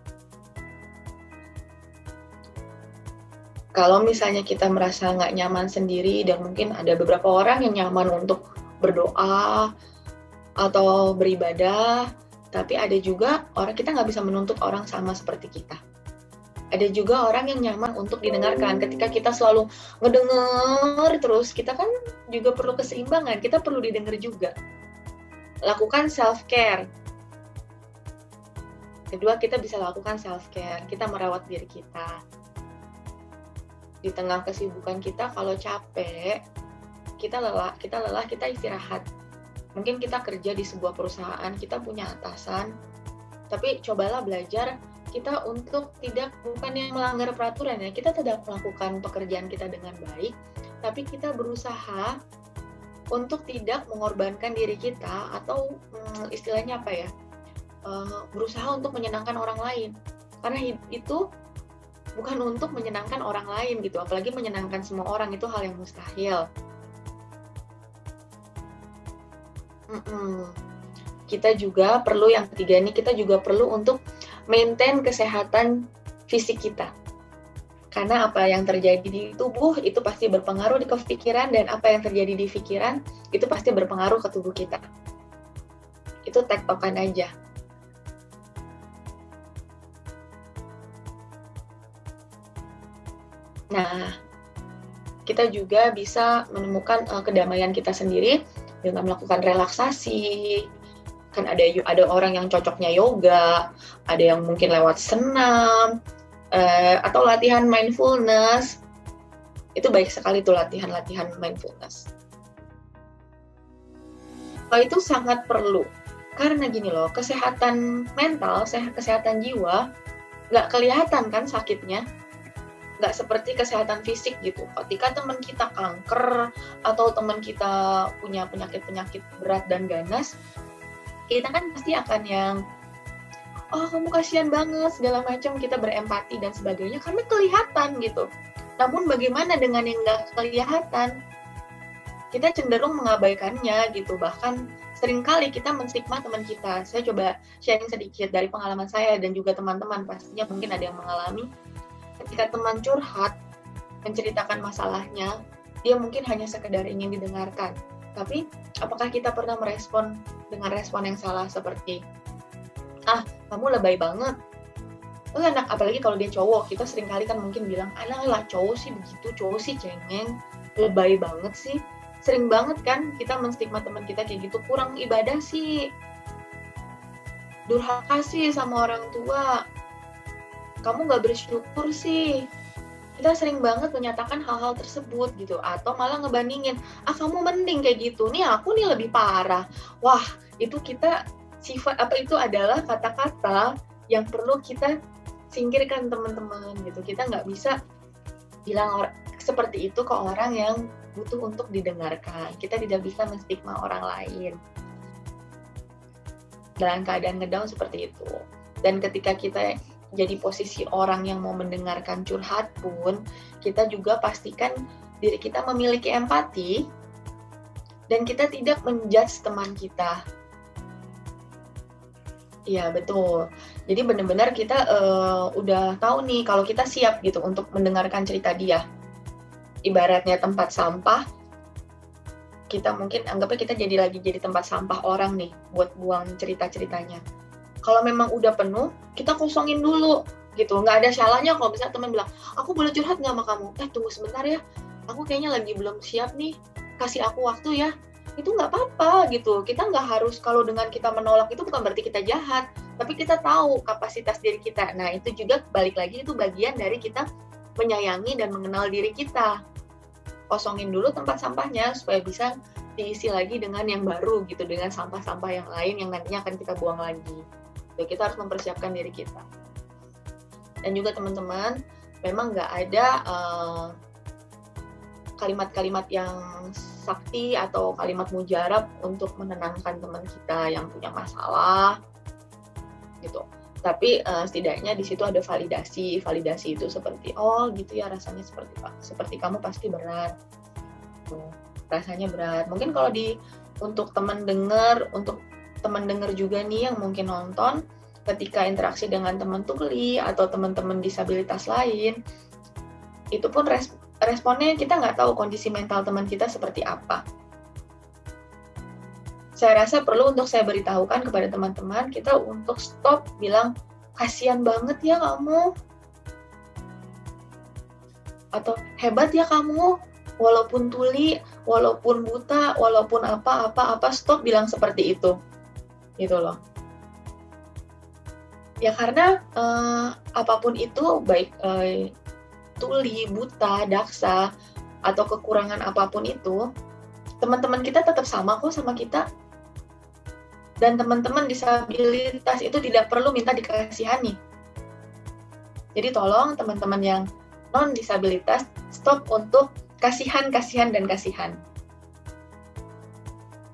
Kalau misalnya kita merasa nggak nyaman sendiri, dan mungkin ada beberapa orang yang nyaman untuk berdoa atau beribadah, tapi ada juga orang, kita nggak bisa menuntut orang sama seperti kita. Ada juga orang yang nyaman untuk didengarkan. Ketika kita selalu ngedenger terus, kita kan juga perlu keseimbangan, kita perlu didengar juga. Lakukan self-care. Kedua, kita bisa lakukan self-care. Kita merawat diri kita. Di tengah kesibukan kita, kalau capek, kita lelah, kita istirahat. Mungkin kita kerja di sebuah perusahaan, kita punya atasan, tapi cobalah belajar kita untuk bukan yang melanggar peraturan ya, kita tidak melakukan pekerjaan kita dengan baik, tapi kita berusaha untuk tidak mengorbankan diri kita atau istilahnya apa ya, berusaha untuk menyenangkan orang lain, karena itu bukan untuk menyenangkan orang lain gitu, apalagi menyenangkan semua orang, itu hal yang mustahil. Kita juga perlu, yang ketiga ini, kita juga perlu untuk maintain kesehatan fisik kita. Karena apa yang terjadi di tubuh itu pasti berpengaruh di pikiran, dan apa yang terjadi di pikiran itu pasti berpengaruh ke tubuh kita. Itu tektokan aja. Nah, kita juga bisa menemukan kedamaian kita sendiri dengan melakukan relaksasi. Kan ada orang yang cocoknya yoga, ada yang mungkin lewat senam, atau latihan mindfulness. Itu baik sekali tuh latihan mindfulness. Itu sangat perlu, karena gini loh, kesehatan mental, kesehatan jiwa nggak kelihatan kan sakitnya, nggak seperti kesehatan fisik gitu. Ketika teman kita kanker atau teman kita punya penyakit berat dan ganas, kita kan pasti akan yang, oh kamu kasihan banget, segala macam, kita berempati dan sebagainya, karena kelihatan gitu. Namun bagaimana dengan yang nggak kelihatan? Kita cenderung mengabaikannya gitu, bahkan seringkali kita menstigma teman kita. Saya coba sharing sedikit dari pengalaman saya dan juga teman-teman, pastinya mungkin ada yang mengalami. Ketika teman curhat, menceritakan masalahnya, dia mungkin hanya sekedar ingin didengarkan. Tapi, apakah kita pernah merespon dengan respon yang salah seperti, kamu lebay banget. Enak, apalagi kalau dia cowok, kita seringkali kan mungkin bilang, alah cowok sih begitu, cowok sih cengeng, lebay banget sih. Sering banget kan kita menstigma teman kita kayak gitu, kurang ibadah sih, durhaka sih sama orang tua, kamu gak bersyukur sih. Kita sering banget menyatakan hal-hal tersebut gitu, atau malah ngebandingin, kamu mending kayak gitu, nih aku nih lebih parah. Wah, itu kita itu adalah kata-kata yang perlu kita singkirkan teman-teman gitu. Kita nggak bisa bilang seperti itu ke orang yang butuh untuk didengarkan. Kita tidak bisa menstigma orang lain dalam keadaan ngedown seperti itu. Dan ketika kita jadi posisi orang yang mau mendengarkan curhat pun, kita juga pastikan diri kita memiliki empati dan kita tidak menjudge teman kita. Iya, betul. Jadi benar-benar kita udah tahu nih kalau kita siap gitu untuk mendengarkan cerita dia. Ibaratnya tempat sampah, kita mungkin anggapnya kita jadi tempat sampah orang nih buat buang cerita-ceritanya. Kalau memang udah penuh, kita kosongin dulu gitu. Nggak ada salahnya kalau misalnya teman bilang, aku boleh curhat nggak sama kamu? Tunggu sebentar ya, aku kayaknya lagi belum siap nih, kasih aku waktu ya. Itu nggak apa-apa gitu. Kita nggak harus, kalau dengan kita menolak itu bukan berarti kita jahat, tapi kita tahu kapasitas diri kita. Nah, itu juga balik lagi, itu bagian dari kita menyayangi dan mengenal diri kita. Kosongin dulu tempat sampahnya supaya bisa diisi lagi dengan yang baru gitu, dengan sampah-sampah yang lain yang nantinya akan kita buang lagi. Jadi kita harus mempersiapkan diri kita. Dan juga teman-teman, memang nggak ada kalimat-kalimat yang sakti atau kalimat mujarab untuk menenangkan teman kita yang punya masalah gitu. Tapi setidaknya di situ ada validasi. Validasi itu seperti, oh gitu ya rasanya seperti kamu pasti berat. Tuh, rasanya berat. Mungkin kalau untuk teman dengar juga nih yang mungkin nonton, ketika interaksi dengan teman tuli atau teman-teman disabilitas lain, itu pun responnya kita nggak tahu kondisi mental teman kita seperti apa. Saya rasa perlu untuk saya beritahukan kepada teman-teman kita untuk stop bilang, kasihan banget ya kamu, atau hebat ya kamu, walaupun tuli, walaupun buta, walaupun apa, stop bilang seperti itu, gitu loh. Ya karena apapun itu, baik tuli, buta, daksa, atau kekurangan apapun itu, teman-teman kita tetap sama kok sama kita. Dan teman-teman disabilitas itu tidak perlu minta dikasihani. Jadi tolong teman-teman yang non-disabilitas, stop untuk kasihan.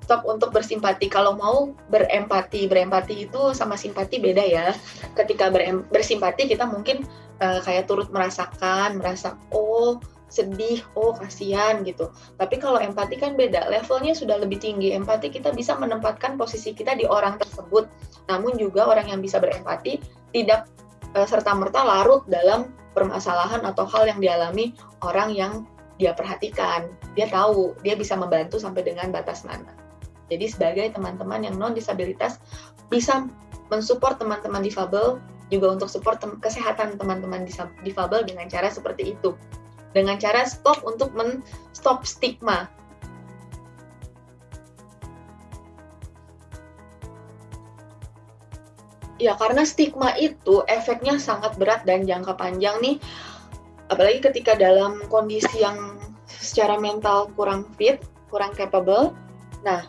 Stop untuk bersimpati. Kalau mau berempati itu sama simpati beda ya. Ketika bersimpati kita mungkin kayak turut merasa oh sedih, oh kasihan gitu. Tapi kalau empati kan beda, levelnya sudah lebih tinggi. Empati kita bisa menempatkan posisi kita di orang tersebut. Namun juga orang yang bisa berempati tidak serta-merta larut dalam permasalahan atau hal yang dialami orang yang dia perhatikan. Dia tahu, dia bisa membantu sampai dengan batas mana. Jadi sebagai teman-teman yang non-disabilitas bisa mensupport teman-teman difabel, juga untuk support kesehatan teman-teman difabel dengan cara seperti itu. Dengan cara stop untuk stop stigma. Ya, karena stigma itu efeknya sangat berat dan jangka panjang nih, apalagi ketika dalam kondisi yang secara mental kurang fit, kurang capable. Nah,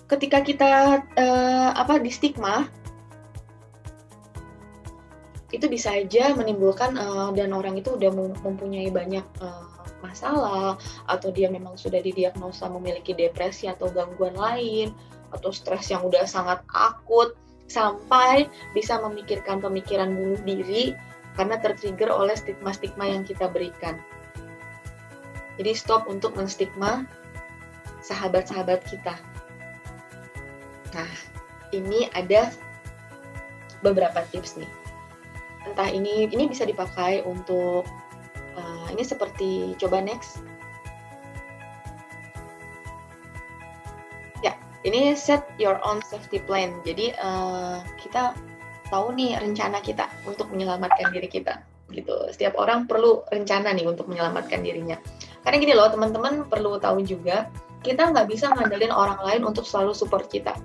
ketika kita di stigma, itu bisa aja menimbulkan dan orang itu udah mempunyai banyak masalah, atau dia memang sudah didiagnosa memiliki depresi atau gangguan lain, atau stres yang udah sangat akut, sampai bisa memikirkan pemikiran bunuh diri karena tertrigger oleh stigma-stigma yang kita berikan. Jadi stop untuk menstigma sahabat-sahabat kita. Nah, ini ada beberapa tips nih. Entah ini bisa dipakai untuk ini seperti coba next. Ya, ini set your own safety plan. Jadi kita tahu nih rencana kita untuk menyelamatkan diri kita, gitu. Setiap orang perlu rencana nih untuk menyelamatkan dirinya. Karena gini loh, teman-teman perlu tahu juga, kita nggak bisa ngandelin orang lain untuk selalu support kita.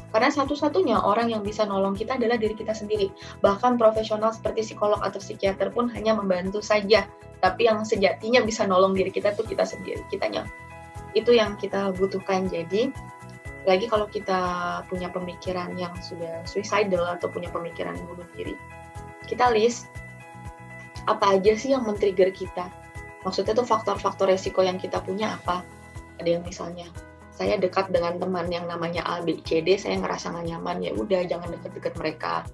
Karena satu-satunya orang yang bisa nolong kita adalah diri kita sendiri. Bahkan profesional seperti psikolog atau psikiater pun hanya membantu saja. Tapi yang sejatinya bisa nolong diri kita tuh kita sendiri, kitanya. Itu yang kita butuhkan. Jadi, lagi kalau kita punya pemikiran yang sudah suicidal atau punya pemikiran bunuh diri, kita list apa aja sih yang men-trigger kita. Maksudnya tuh faktor-faktor resiko yang kita punya apa. Ada yang misalnya, saya dekat dengan teman yang namanya A, B, C, D, saya ngerasa nggak nyaman, ya udah jangan deket-deket mereka.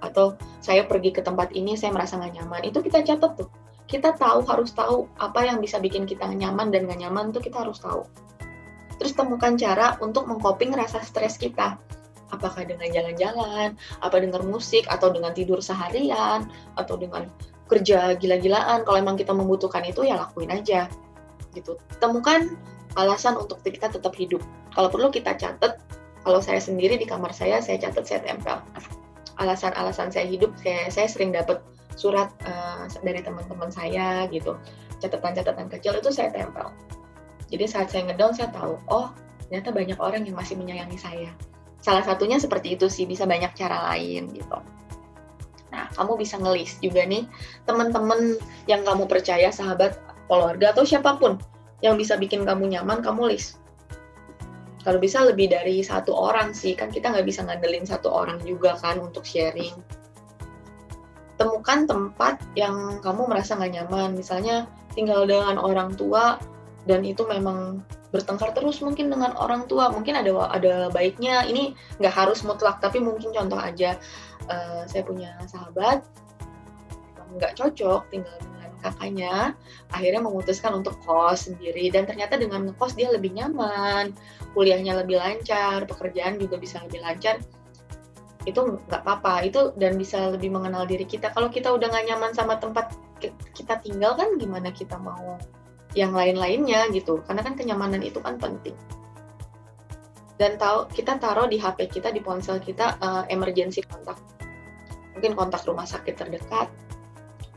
Atau saya pergi ke tempat ini, saya merasa nggak nyaman. Itu kita catat tuh. Kita harus tahu apa yang bisa bikin kita nyaman dan nggak nyaman tuh kita harus tahu. Terus temukan cara untuk mengcoping rasa stres kita. Apakah dengan jalan-jalan, apa dengan musik, atau dengan tidur seharian, atau dengan kerja gila-gilaan. Kalau emang kita membutuhkan itu, ya lakuin aja. Gitu. Temukan alasan untuk kita tetap hidup. Kalau perlu kita catat. Kalau saya sendiri di kamar saya catat, saya tempel. Alasan-alasan saya hidup, saya sering dapat surat dari teman-teman saya gitu. Catatan-catatan kecil itu saya tempel. Jadi saat saya ngedown, saya tahu, oh ternyata banyak orang yang masih menyayangi saya. Salah satunya seperti itu sih, bisa banyak cara lain gitu. Nah, kamu bisa ngelis juga nih teman-teman yang kamu percaya, sahabat, keluarga, atau siapapun yang bisa bikin kamu nyaman, kamu list. Kalau bisa lebih dari satu orang sih, kan kita nggak bisa ngandelin satu orang juga kan untuk sharing. Temukan tempat yang kamu merasa nggak nyaman, misalnya tinggal dengan orang tua dan itu memang bertengkar terus mungkin dengan orang tua, mungkin ada baiknya, ini nggak harus mutlak, tapi mungkin contoh aja, saya punya sahabat, nggak cocok tinggal dengan kakaknya, akhirnya memutuskan untuk kos sendiri, dan ternyata dengan ngekos dia lebih nyaman, kuliahnya lebih lancar, pekerjaan juga bisa lebih lancar, itu nggak apa-apa, itu dan bisa lebih mengenal diri kita. Kalau kita udah nggak nyaman sama tempat kita tinggal, kan gimana kita mau yang lain-lainnya gitu, karena kan kenyamanan itu kan penting. Dan kita taruh di HP kita, di ponsel kita, emergency kontak, mungkin kontak rumah sakit terdekat,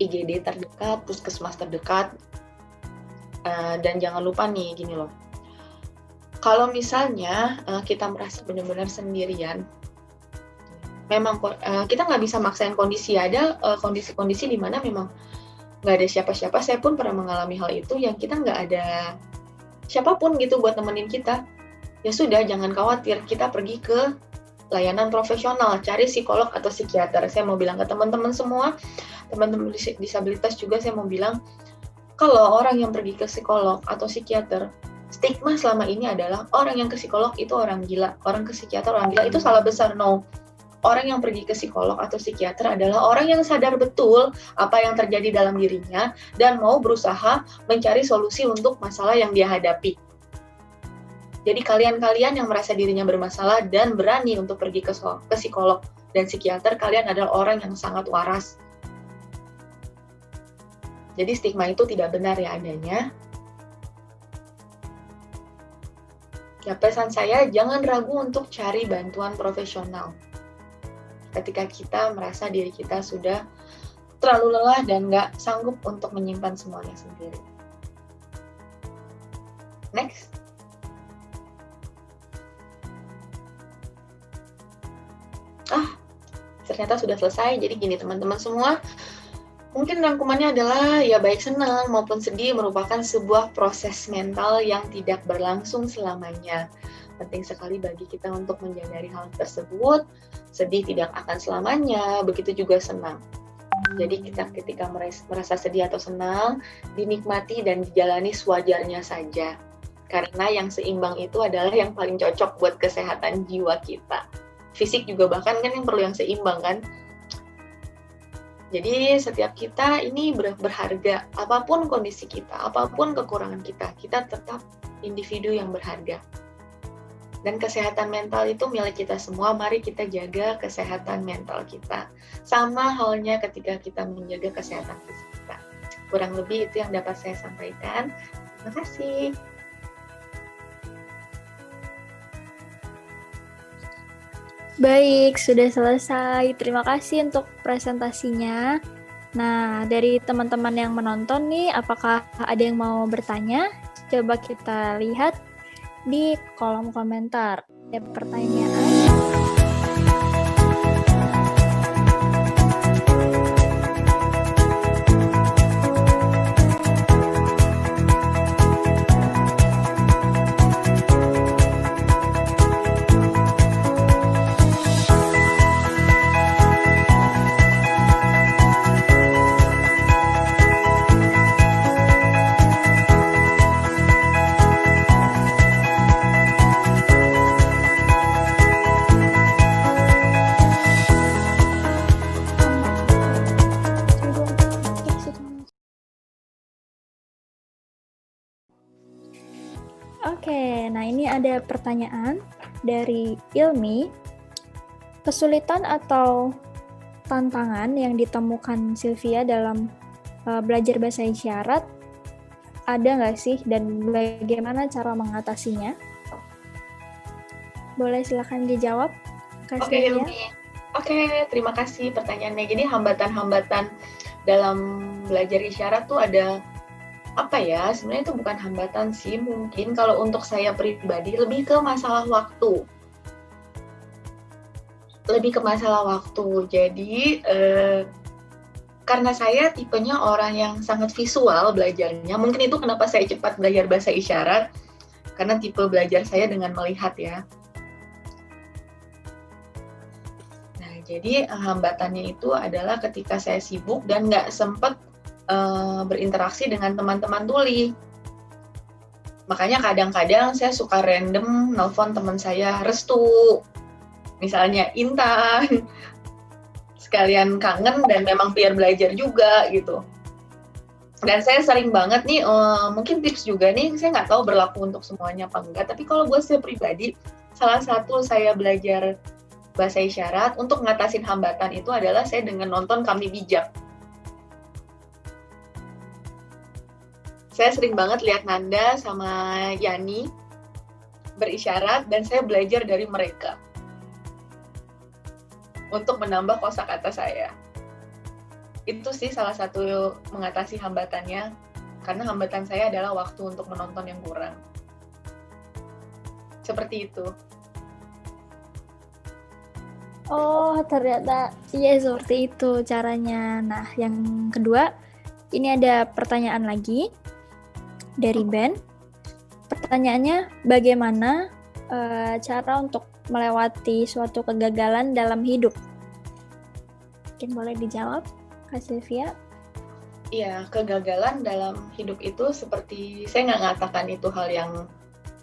IGD terdekat, puskesmas terdekat, dan jangan lupa nih gini loh, kalau misalnya kita merasa benar-benar sendirian, memang kita nggak bisa maksain kondisi, ada kondisi-kondisi di mana memang nggak ada siapa-siapa. Saya pun pernah mengalami hal itu, yang kita nggak ada siapapun gitu buat nemenin kita. Ya sudah, jangan khawatir, kita pergi ke layanan profesional, cari psikolog atau psikiater. Saya mau bilang ke teman-teman semua, teman-teman disabilitas juga, saya mau bilang, kalau orang yang pergi ke psikolog atau psikiater, stigma selama ini adalah orang yang ke psikolog itu orang gila, orang ke psikiater orang gila, itu salah besar. No. Orang yang pergi ke psikolog atau psikiater adalah orang yang sadar betul apa yang terjadi dalam dirinya dan mau berusaha mencari solusi untuk masalah yang dia hadapi. Jadi kalian-kalian yang merasa dirinya bermasalah dan berani untuk pergi ke psikolog dan psikiater, kalian adalah orang yang sangat waras. Jadi stigma itu tidak benar ya adanya. Ya, pesan saya, jangan ragu untuk cari bantuan profesional ketika kita merasa diri kita sudah terlalu lelah dan nggak sanggup untuk menyimpan semuanya sendiri. Next. Ternyata sudah selesai. Jadi gini teman-teman semua, mungkin rangkumannya adalah ya baik senang maupun sedih merupakan sebuah proses mental yang tidak berlangsung selamanya. Penting sekali bagi kita untuk menyadari hal tersebut. Sedih tidak akan selamanya, begitu juga senang. Jadi kita ketika merasa sedih atau senang, dinikmati dan dijalani sewajarnya saja. Karena yang seimbang itu adalah yang paling cocok buat kesehatan jiwa kita. Fisik juga bahkan kan yang perlu yang seimbang kan. Jadi setiap kita ini berharga, apapun kondisi kita, apapun kekurangan kita tetap individu yang berharga. Dan kesehatan mental itu milik kita semua, mari kita jaga kesehatan mental kita. Sama halnya ketika kita menjaga kesehatan fisik kita. Kurang lebih itu yang dapat saya sampaikan. Terima kasih. Baik, sudah selesai. Terima kasih untuk presentasinya. Nah, dari teman-teman yang menonton nih, apakah ada yang mau bertanya? Coba kita lihat di kolom komentar. Ada pertanyaan. Oke, nah ini ada pertanyaan dari Ilmi. Kesulitan atau tantangan yang ditemukan Sylvia dalam belajar bahasa isyarat ada nggak sih, dan bagaimana cara mengatasinya? Boleh silakan dijawab, Kak Sylvia. Oke, terima kasih pertanyaannya. Jadi hambatan-hambatan dalam belajar isyarat tuh ada apa ya, sebenarnya itu bukan hambatan sih, mungkin kalau untuk saya pribadi lebih ke masalah waktu. lebih ke masalah waktu. Jadi karena saya tipenya orang yang sangat visual belajarnya, mungkin itu kenapa saya cepat belajar bahasa isyarat, karena tipe belajar saya dengan melihat ya. Nah, jadi hambatannya itu adalah ketika saya sibuk dan nggak sempat berinteraksi dengan teman-teman tuli. Makanya kadang-kadang saya suka random nelfon teman saya, Restu, misalnya Intan, sekalian kangen dan memang biar belajar juga gitu. Dan saya sering banget nih, mungkin tips juga nih, saya nggak tahu berlaku untuk semuanya apa enggak, tapi kalau buat saya pribadi, salah satu saya belajar bahasa isyarat untuk ngatasin hambatan itu adalah saya dengan nonton Kami Bijak. Saya sering banget lihat Nanda sama Yani berisyarat dan saya belajar dari mereka untuk menambah kosakata saya. Itu sih salah satu mengatasi hambatannya, karena hambatan saya adalah waktu untuk menonton yang kurang. Seperti itu. Oh, ternyata iya seperti itu caranya. Nah, yang kedua, ini ada pertanyaan lagi dari Ben. Pertanyaannya, bagaimana cara untuk melewati suatu kegagalan dalam hidup? Mungkin boleh dijawab, Kak Sylvia? Iya, kegagalan dalam hidup itu seperti, saya nggak mengatakan itu hal yang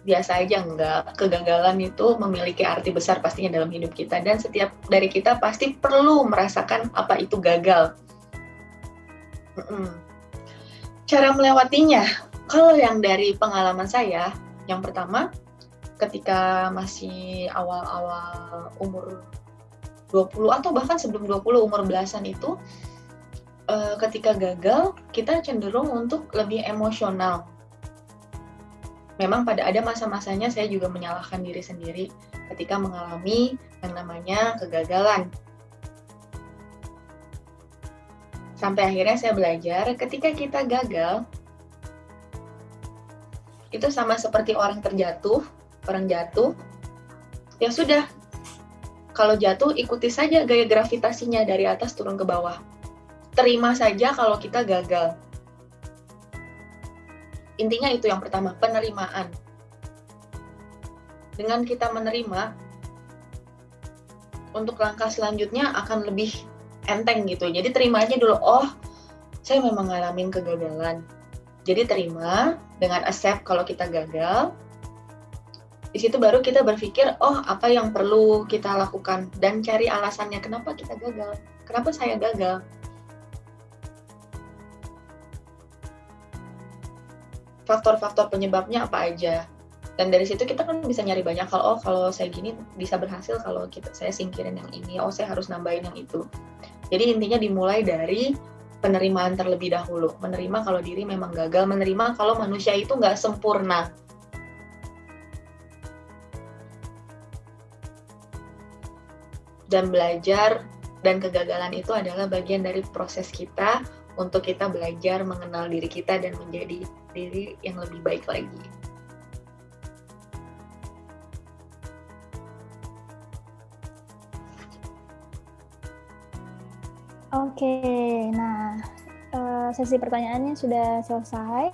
biasa aja, enggak. Kegagalan itu memiliki arti besar pastinya dalam hidup kita, dan setiap dari kita pasti perlu merasakan apa itu gagal. Cara melewatinya, kalau yang dari pengalaman saya, yang pertama, ketika masih awal-awal umur 20 atau bahkan sebelum 20, umur belasan itu, ketika gagal, kita cenderung untuk lebih emosional. Memang ada masa-masanya saya juga menyalahkan diri sendiri ketika mengalami yang namanya kegagalan. Sampai akhirnya saya belajar, ketika kita gagal, itu sama seperti orang jatuh, ya sudah, kalau jatuh ikuti saja gaya gravitasinya dari atas turun ke bawah. Terima saja kalau kita gagal. Intinya itu yang pertama, penerimaan. Dengan kita menerima, untuk langkah selanjutnya akan lebih enteng gitu. Jadi terima aja dulu, oh saya memang ngalamin kegagalan. Jadi terima, dengan accept kalau kita gagal. Di situ baru kita berpikir, oh apa yang perlu kita lakukan, dan cari alasannya kenapa kita gagal, kenapa saya gagal. Faktor-faktor penyebabnya apa aja. Dan dari situ kita kan bisa nyari banyak hal, oh kalau saya gini bisa berhasil kalau saya singkirin yang ini, oh saya harus nambahin yang itu. Jadi intinya dimulai dari penerimaan terlebih dahulu, menerima kalau diri memang gagal, menerima kalau manusia itu nggak sempurna. Dan belajar dan kegagalan itu adalah bagian dari proses kita untuk kita belajar mengenal diri kita dan menjadi diri yang lebih baik lagi. Oke, nah sesi pertanyaannya sudah selesai.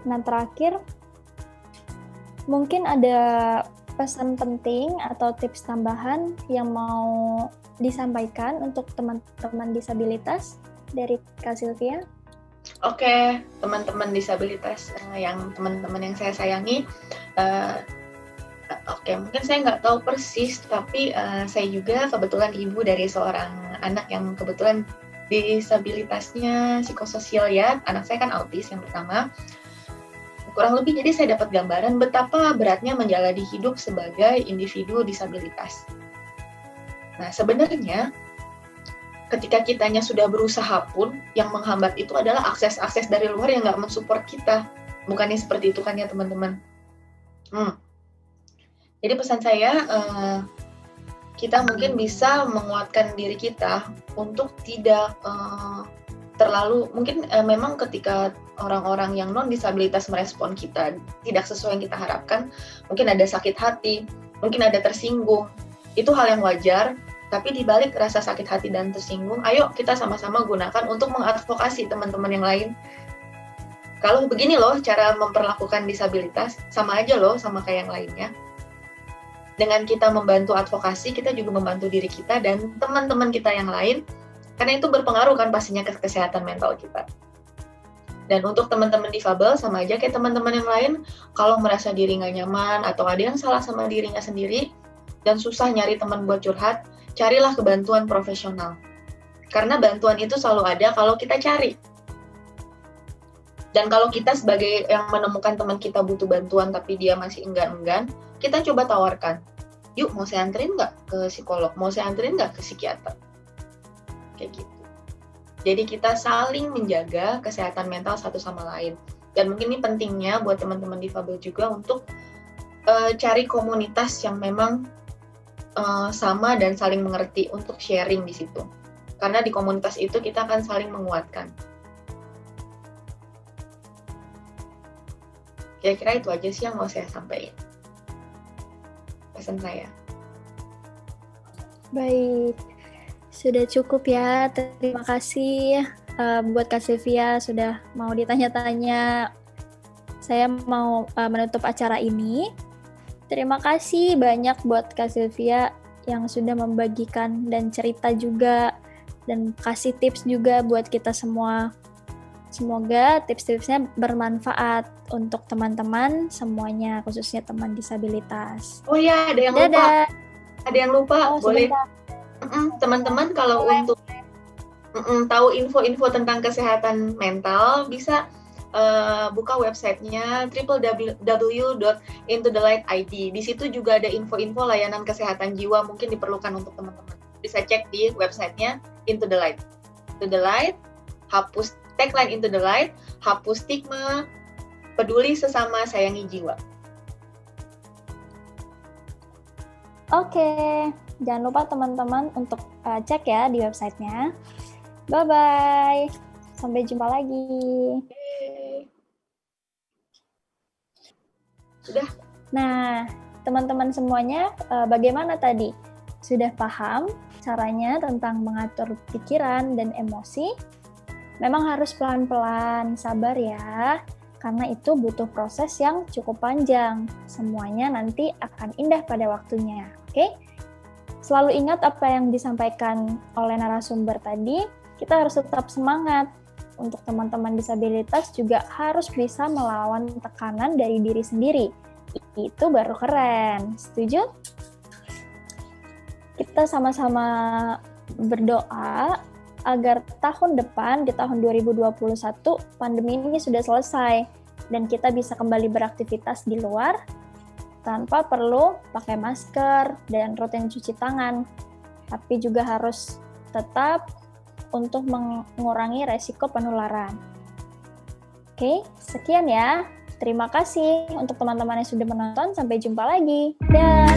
Nah, terakhir, mungkin ada pesan penting atau tips tambahan yang mau disampaikan untuk teman-teman disabilitas dari Kak Sylvia? Oke, teman-teman disabilitas teman-teman yang saya sayangi, mungkin saya nggak tahu persis, tapi saya juga kebetulan ibu dari seorang anak yang kebetulan disabilitasnya psikososial ya. Anak saya kan autis yang pertama. Kurang lebih jadi saya dapat gambaran betapa beratnya menjalani hidup sebagai individu disabilitas. Nah, sebenarnya ketika kitanya sudah berusaha pun, yang menghambat itu adalah akses-akses dari luar yang nggak mensupport kita. Bukannya seperti itu kan ya teman-teman? Jadi pesan saya, kita mungkin bisa menguatkan diri kita untuk tidak terlalu, mungkin memang ketika orang-orang yang non-disabilitas merespon kita tidak sesuai yang kita harapkan, mungkin ada sakit hati, mungkin ada tersinggung, itu hal yang wajar, Tapi di balik rasa sakit hati dan tersinggung, ayo kita sama-sama gunakan untuk mengadvokasi teman-teman yang lain. Kalau begini loh cara memperlakukan disabilitas, sama aja loh sama kayak yang lainnya. Dengan kita membantu advokasi, kita juga membantu diri kita dan teman-teman kita yang lain, karena itu berpengaruh kan pastinya ke kesehatan mental kita. Dan untuk teman-teman difabel, sama aja kayak teman-teman yang lain, kalau merasa diri nggak nyaman, atau ada yang salah sama dirinya sendiri, dan susah nyari teman buat curhat, carilah kebantuan profesional. Karena bantuan itu selalu ada kalau kita cari. Dan kalau kita sebagai yang menemukan teman kita butuh bantuan tapi dia masih enggan-enggan, kita coba tawarkan, yuk mau saya anterin nggak ke psikolog, mau saya anterin nggak ke psikiater, kayak gitu. Jadi kita saling menjaga kesehatan mental satu sama lain. Dan mungkin ini pentingnya buat teman-teman difabel juga untuk cari komunitas yang memang sama dan saling mengerti untuk sharing di situ. Karena di komunitas itu kita akan saling menguatkan. Kira-kira itu aja sih yang mau saya sampaikan. Pesan saya. Baik, sudah cukup ya. Terima kasih buat Kak Sylvia sudah mau ditanya-tanya. Saya mau menutup acara ini. Terima kasih banyak buat Kak Sylvia yang sudah membagikan dan cerita juga dan kasih tips juga buat kita semua. Semoga tips-tipsnya bermanfaat untuk teman-teman semuanya, khususnya teman disabilitas. Oh ya, ada yang lupa. Ada yang lupa, boleh. Teman-teman kalau untuk tahu info-info tentang kesehatan mental, bisa buka websitenya www.intothelight.id. Di situ juga ada info-info layanan kesehatan jiwa mungkin diperlukan untuk teman-teman. Bisa cek di websitenya Into the Light. Into the Light, hapus tagline Into the Light, hapus stigma, peduli sesama, sayangi jiwa. Oke, jangan lupa teman-teman untuk cek ya di websitenya. Bye-bye, sampai jumpa lagi. Sudah. Nah, teman-teman semuanya bagaimana tadi? Sudah paham caranya tentang mengatur pikiran dan emosi? Memang harus pelan-pelan, sabar ya, karena itu butuh proses yang cukup panjang. Semuanya nanti akan indah pada waktunya, oke? Selalu ingat apa yang disampaikan oleh narasumber tadi, kita harus tetap semangat. Untuk teman-teman disabilitas juga harus bisa melawan tekanan dari diri sendiri. Itu baru keren, setuju? Kita sama-sama berdoa agar tahun depan, di tahun 2021, pandemi ini sudah selesai dan kita bisa kembali beraktivitas di luar tanpa perlu pakai masker dan rutin cuci tangan. Tapi juga harus tetap untuk mengurangi resiko penularan. Oke, sekian ya. Terima kasih untuk teman-teman yang sudah menonton. Sampai jumpa lagi. Dah.